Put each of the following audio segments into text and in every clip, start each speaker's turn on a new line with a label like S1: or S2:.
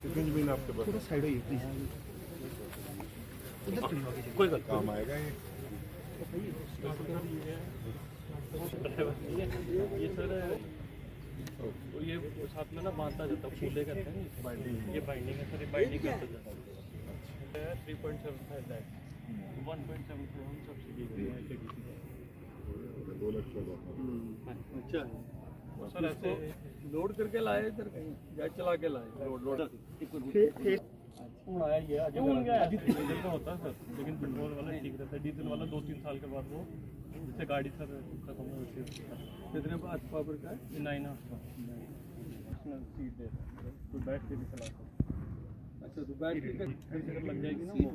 S1: कितनी जमीन आपके पास?
S2: थोड़ा साइड होइए प्लीज।
S1: कोई काम आएगा ये?
S3: ये सर ये साथ में ना बांधता जाता है, फूले कहते हैं बाइंडिंग। ये बाइंडिंग है सर, ये बाइंडिंग करता जाता है। 3.75 दैट 1.77 सब्सिडी है।
S1: 2 लाख का।
S3: अच्छा सर, ऐसे लोड करके लाए इधर कहीं या चला के लाए? लोड आया ये आज डीजल का होता है सर, लेकिन पेट्रोल वाला ठीक रहता है। डीजल वाला 2-3 साल के बाद वो जैसे गाड़ी सर खत्म हो जाती है। कितने पावर का है? 9 सीट है, तो बैठ के भी चला सकते। अच्छा, तो बैठ के लग जाएगी ना वो।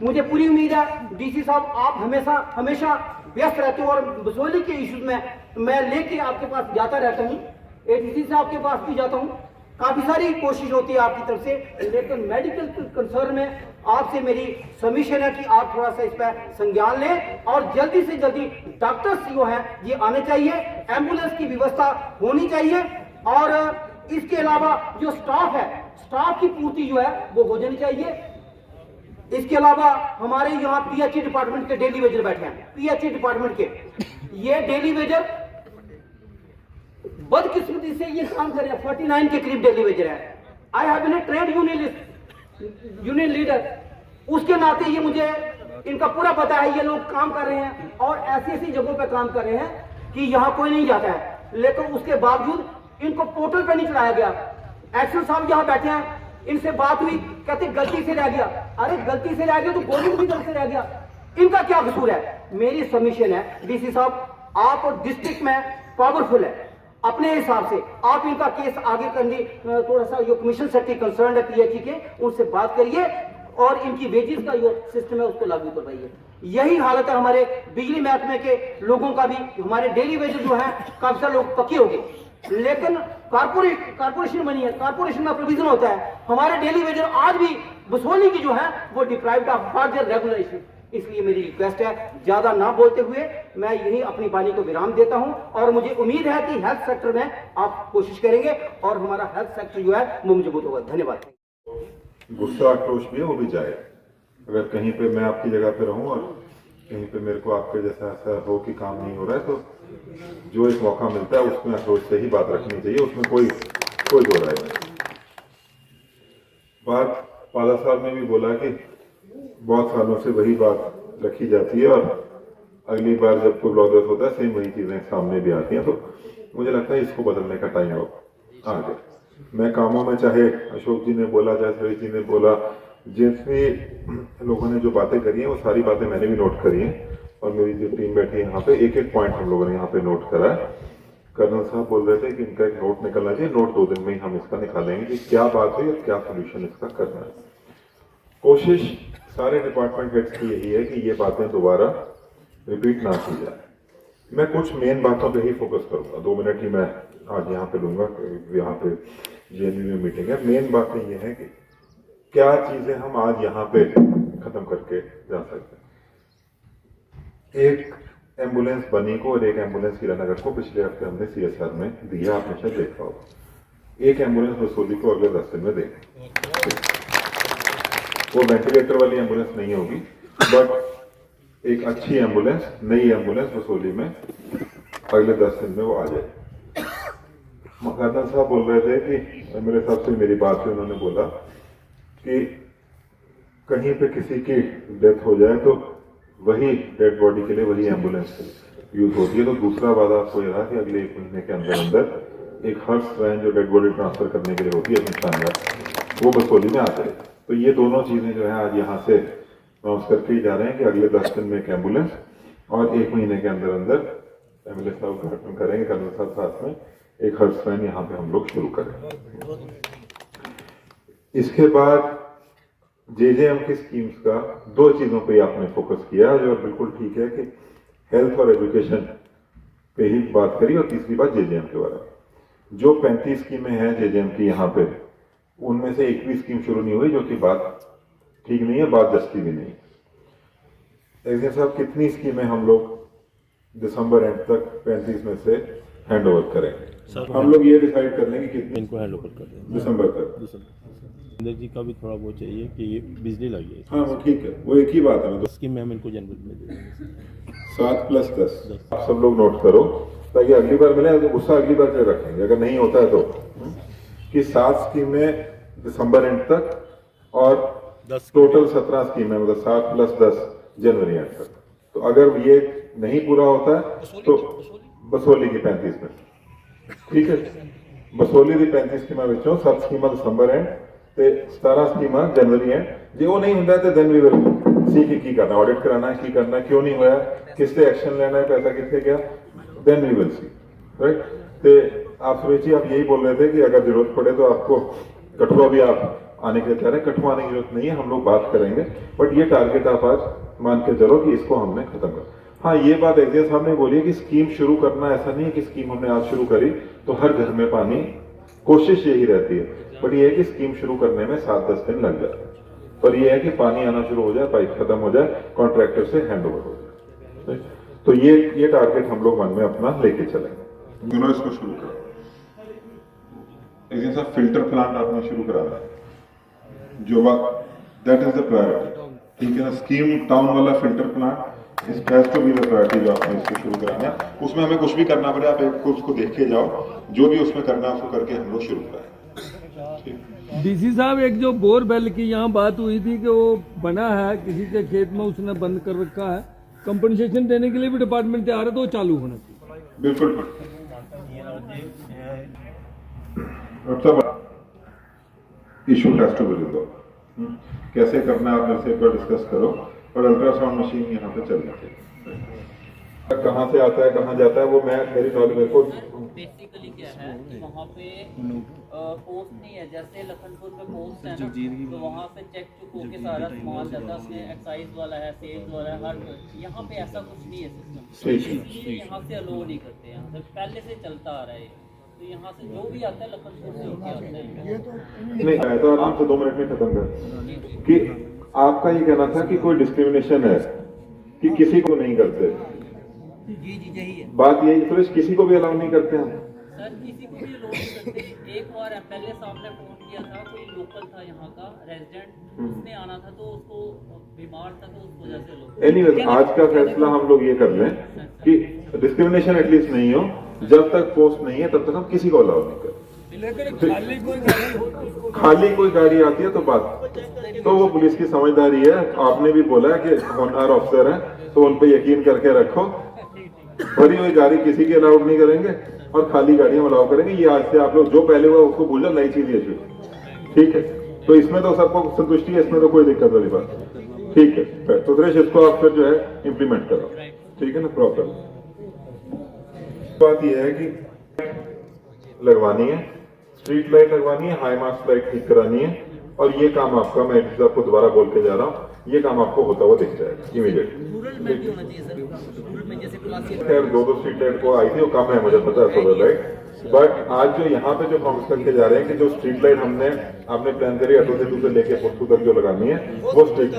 S2: मुझे पूरी उम्मीद है डीसी साहब आप हमेशा व्यस्त रहते हो और बसोली के इश्यूज में मैं लेके आपके पास जाता रहता हूँ, एडीसी साहब के पास भी जाता हूँ। काफी सारी कोशिश होती है आपकी तरफ से, लेकिन मेडिकल कंसर्न में आपसे मेरी सबमिशन है कि आप थोड़ा सा इस पर संज्ञान लें और जल्दी से जल्दी डॉक्टर्स जो है ये आने चाहिए, एम्बुलेंस की व्यवस्था होनी चाहिए और इसके अलावा जो स्टाफ है, स्टाफ की पूर्ति जो है वो हो जानी चाहिए। इसके अलावा हमारे यहाँ पीएचई डिपार्टमेंट के डेली वेजर बैठे हैं, पीएचई डिपार्टमेंट के ये डेली वेजर बदकिस्मती से ये काम कर रहे हैं। 49 के करीब डेली वेजर है। I have been a trade union leader, उसके नाते ये मुझे इनका पूरा पता है। ये लोग काम कर रहे हैं और ऐसी जगहों पे काम कर रहे हैं कि यहाँ कोई नहीं जाता है, लेकिन उसके बावजूद इनको पोर्टल पे नहीं चढ़ाया गया। एक्शन साहब यहाँ बैठे हैं, इनसे बात हुई, कहते गलती से रह गया। अरे गलती से रह गया तो गोली भी गलती से रह गया, इनका क्या कसूर है? मेरी सबमिशन है डीसी साहब, आप डिस्ट्रिक्ट में पावरफुल है, अपने हिसाब से आप इनका केस आगे करने थोड़ा सा जो कमीशन सेक्रेटरी कंसर्न है पीएचई के, उनसे बात करिए और इनकी वेजेस का जो सिस्टम है उसको लागू करवाइए। यही हालत है हमारे बिजली महकमे के लोगों का भी। हमारे डेली वेजेस जो है काफी सारे लोग पक्के हो गए, लेकिन कारपोरेशन बनी है, कारपोरेशन में प्रोविजन होता है। हमारे डेली वेजर आज भी बसोली की जो है वो डिप्राइव्ड ऑफ फार्दर रेगुलेशन। इसलिए मेरी रिक्वेस्ट है, ज्यादा ना बोलते हुए मैं यही अपनी वाणी को विराम देता हूं और मुझे उम्मीद है कि हेल्थ सेक्टर में आप कोशिश करेंगे और हमारा हेल्थ सेक्टर जो है वो मजबूत होगा। धन्यवाद।
S1: गुस्सा आक्रोश भी है, वो भी जाए। अगर कहीं पे मैं आपकी जगह पे रहूं और कहीं पे मेरे को आपके जैसा ऐसा हो कि काम नहीं हो रहा है, तो जो एक मौका मिलता है उसमें अप्रोच से ही बात रखनी चाहिए, उसमें कोई दो राय नहीं। बात पाला साहब ने भी बोला कि बहुत सालों से वही बात रखी जाती है और अगली बार जब कोई ब्लॉगर्स होता है सेम वही चीजें सामने भी आती हैं, तो मुझे लगता है इसको बदलने का टाइम आ गया। मैं कामों में, चाहे अशोक जी ने बोला, चाहे सभी जी ने बोला, जितने लोगों ने जो बातें करी हैं वो सारी बातें मैंने भी नोट करी हैं और मेरी जो टीम बैठी है यहाँ पे एक पॉइंट हम लोगों ने यहाँ पे नोट करा है। कर्नल साहब बोल रहे थे कि इनका एक नोट निकलना चाहिए, नोट 2 दिन में ही हम इसका निकालेंगे कि क्या बात है और क्या सोल्यूशन इसका करना है। कोशिश सारे डिपार्टमेंट हेड्स की यही है कि ये बातें दोबारा रिपीट ना की जाए। मैं कुछ मेन बातों पे ही फोकस करूंगा, 2 मिनट ही मैं आज यहाँ पे लूंगा। यहाँ पे जेएनयू में मीटिंग है, मेन बातें ये है कि क्या चीजें हम आज यहाँ पे खत्म करके जा सकते हैं। एक एम्बुलेंस बनी को और एक एम्बुलेंस हीरानगर को पिछले हफ्ते हमने सीएसआर में दिया, आपने शायद देखा होगा। एक एम्बुलेंस बसोली को अगले 10 दिन में देंगे। वो वेंटिलेटर वाली एम्बुलेंस नहीं होगी, बट एक अच्छी एम्बुलेंस, नई एम्बुलेंस बसोली में अगले 10 दिन में वो आ जाए। कर्नल साहब बोल रहे थे कि मेरे हिसाब से मेरी बात से उन्होंने बोला कि कहीं पे किसी की डेथ हो जाए तो वही डेड बॉडी के लिए वही एम्बुलेंस यूज होती है। तो दूसरा वादा आपको यह रहा कि अगले 1 महीने के अंदर एक हर्ष वैन जो डेड बॉडी ट्रांसफर करने के लिए होती है शानदार, वो बसोली में आ जाए। तो ये दोनों चीजें जो है आज यहाँ से अनाउंस करके ही जा रहे हैं कि अगले 10 दिन में एक एम्बुलेंस और 1 महीने के अंदर अंदर एम्बुलेंस का उद्घाटन करेंगे। कर्नल साहब साथ में एक हर्ष वैन यहाँ पे हम लोग शुरू करेंगे। इसके बाद जेजेएम की स्कीम्स का 2 चीजों पे आपने फोकस किया जो बिल्कुल ठीक है कि हेल्थ और एजुकेशन पे ही बात करी और तीसरी बात जेजेएम के बारे में। जो 35 स्कीमें हैं जेजेएम की यहाँ पे, उनमें से एक भी स्कीम शुरू नहीं हुई, जो कि बात ठीक नहीं है, बात जस्टी भी नहीं। एक्जेम साहब, कितनी स्कीमें हम लोग दिसंबर एंड तक 35 में से हैंड ओवर करेंगे।
S4: सर,
S1: हम लोग ये डिसाइड कर लेंगे कितने
S4: इनको हैंड ओवर कर दें
S1: दिसंबर तक।
S4: इंदर जी का भी थोड़ा वो चाहिए कि ये बिजली लगी है,
S1: हाँ वो ठीक है, वो एक ही बात है।
S4: उसकी मैम इनको जनवरी में दे देंगे।
S1: 7+10 आप सब लोग नोट करो ताकि अगली बार मिले तो गुस्सा अगली बार के रखेंगे अगर नहीं होता है तो, कि 7 स्कीमें दिसंबर एंड तक और
S4: 10
S1: टोटल 17 स्कीमें, मतलब 7+10 जनवरी एंड तक। तो अगर ये नहीं पूरा होता है तो बसोली की 35 में, ठीक है, बसोली की 35 स्कीमा ਵਿੱਚੋਂ 7 स्कीमा दिसंबर एंड ਤੇ 17 स्कीमा जनवरी एंड। ਜੇ ਉਹ ਨਹੀਂ ਹੁੰਦਾ ਤੇ then we will see कि ਕੀ करना, ऑडिट कराना है, ਕੀ करना है, क्यों नहीं होया, किस पे एक्शन लेना है, पैसा कितने गया, then we will see, right? ਤੇ आप सुरेश जी आप यही बोल रहे थे कि अगर जरूरत पड़े तो आपको कठुआ भी आप आने के लिए कह रहे हैं। कठुआ आने की जरूरत नहीं है, हम लोग बात करेंगे, बट ये टारगेट आप आज मान के चलो कि इसको हमने खत्म कर। हाँ ये बात एग्जिया साहब ने बोली है कि स्कीम शुरू करना, ऐसा नहीं है कि स्कीम हमने आज शुरू करी तो हर घर में पानी, कोशिश यही रहती है, बट ये है कि स्कीम शुरू करने में 7-10 दिन लग जाए, पर ये है कि पानी आना शुरू हो जाए, पाइप खत्म हो जाए, कॉन्ट्रैक्टर से हैंड ओवर हो जाए। तो ये टारगेट हम लोग मन में अपना लेके चलेंगे। दोनों इसको शुरू करो। एग्जिया साहब फिल्टर प्लांट आपने शुरू कराना है, जो दैट इज द प्रायोरिटी, ठीक है ना। स्कीम टाउन वाला फिल्टर प्लांट इस has to be the priority जो आपने इसको शुरू कराना है। उसमें हमें कुछ भी करना पड़े, आप एक उसको देख के जाओ, जो भी उसमें करना है उसको करके हम लोग शुरू कराएं।
S5: डीसी साहब एक जो बोरवेल की यहाँ बात हुई थी कि वो बना है किसी के खेत में, उसने बंद कर रखा है, कंपनसेशन देने के लिए भी डिपार्टमेंट तैयार है, तो वो चालू होना चाहिए।
S1: बिल्कुल issue has to be resolve. कैसे करना है आप मेरे से एक बार डिस्कस करो, और अल्ट्रासाउंड मशीन यहाँ पे चलनी चाहिए। कहाँ से आता है कहाँ जाता है वो मैं मेरी नॉलेज मेरे को
S6: बेसिकली क्या है कि वहाँ पे पोस्ट नहीं है, जैसे लखनपुर में पोस्ट है ना, तो वहाँ से चेक चुक होके सारा सामान जाता है, उसमें एक्साइज वाला है, सेल्स वाला है, हर यहाँ पे ऐसा कुछ नहीं है सिस्टम, इसलिए यहाँ से अलो नहीं करते, यहाँ से पहले से चलता आ रहा है। तो यहाँ से जो भी आता है लखनपुर से होके आता है।
S1: नहीं आया तो आराम से 2 मिनट में खत्म कर कि आपका ये कहना था कि कोई डिस्क्रिमिनेशन है कि किसी को नहीं करते।
S6: जी जी यही है
S1: बात, यही सुरेश, किसी को भी अलाउ नहीं करते हैं
S6: सर, किसी को भी अलो नहीं करते। एक बार एमएलए साहब ने फोन किया था, कोई लोकल था यहाँ का रेजिडेंट, उसने आना था तो उसको बीमार था तो उस वजह से लोग।
S1: एनीवेज आज का फैसला हम लोग ये कर लें कि डिस्क्रिमिनेशन एटलीस्ट नहीं हो, जब तक पोस्ट नहीं है तब तक हम किसी को अलाउ नहीं करते। खाली कोई गाड़ी आती है तो बात, तो वो पुलिस की समझदारी है। आपने भी बोला है कि होनहार ऑफिसर है तो उन पे यकीन करके रखो, भरी हुई गाड़ी किसी की अलाउड नहीं करेंगे और खाली गाड़ियां अलाउ करेंगे। ये आज से आप लोग जो पहले हुआ उसको भूल जाओ, नई चीज ये शुरू, ठीक है। तो इसमें तो सबको संतुष्टि है, इसमें तो कोई दिक्कत वाली बात, ठीक है। तो सुरेश इसको आप फिर जो है इम्प्लीमेंट करो, ठीक है ना, प्रॉपर। बात यह है कि लगवानी है, स्ट्रीट लाइट लगवानी है, हाई मास्ट लाइट ठीक करानी है, और ये काम आपका, मैं आपको दोबारा बोल के जा रहा हूँ, ये काम आपको होता हुआ दिख जाएगा इमीडिएटली।
S6: रूरल में भी होना चाहिए सर, रूरल में जैसे क्लासिक
S1: खैर 2 स्ट्रीट लाइट को आई थी, वो कम है मुझे पता है सोलर लाइट, बट आज जो यहाँ पे जो प्रॉमिस करके जा रहे हैं कि जो स्ट्रीट लाइट आपने प्लान करी ऑटो सेतु से लेके पुस्तु तक जो लगानी है, वो स्ट्रीट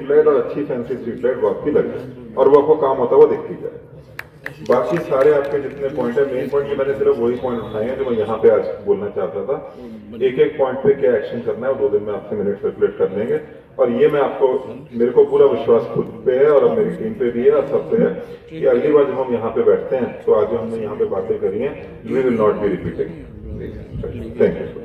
S1: लाइट और अच्छी फैंसी स्ट्रीट लाइट वो आपकी लग जाए और वो आपको काम होता हुआ दिखती जाए। बाकी सारे आपके जितने पॉइंट है, मेन पॉइंट ये मैंने सिर्फ वही पॉइंट उठाए हैं जो मैं यहाँ पे आज बोलना चाहता था। एक एक पॉइंट पे क्या एक्शन करना है वो 2 दिन में आपसे मिनट सर्कुलेट कर लेंगे, और ये मैं आपको, मेरे को पूरा विश्वास खुद पे है और अब मेरी टीम पे भी है और सब पे है कि अगली बार जब हम यहाँ पे बैठते हैं तो आज जो हमने यहाँ पे बातें करी हैं, we will not be repeating. Thank you.